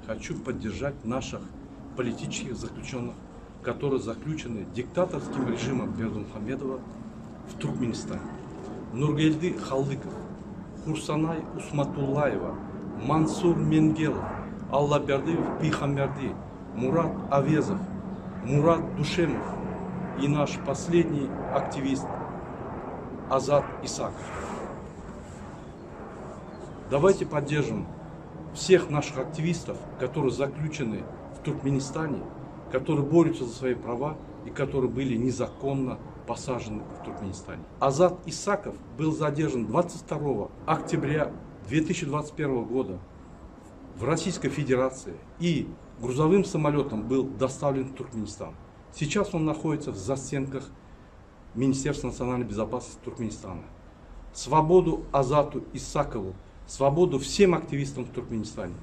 хочу поддержать наших политических заключенных, которые заключены диктаторским режимом Бердымухамедова в Туркменистане. Нургелди Халдыков, Хурсанай Усматуллаева, Мансур Менгелов, Аллабердиев Пихамерди, Мурат Авезов, Мурат Душемов и наш последний активист Азат Исаков. Давайте поддержим всех наших активистов, которые заключены в Туркменистане, которые борются за свои права и которые были незаконно посажены в Туркменистане. Азат Исаков был задержан 22 октября 2021 года в Российской Федерации и грузовым самолетом был доставлен в Туркменистан. Сейчас он находится в застенках Министерства национальной безопасности Туркменистана. Свободу Азату Исакову, свободу всем активистам в Туркменистане.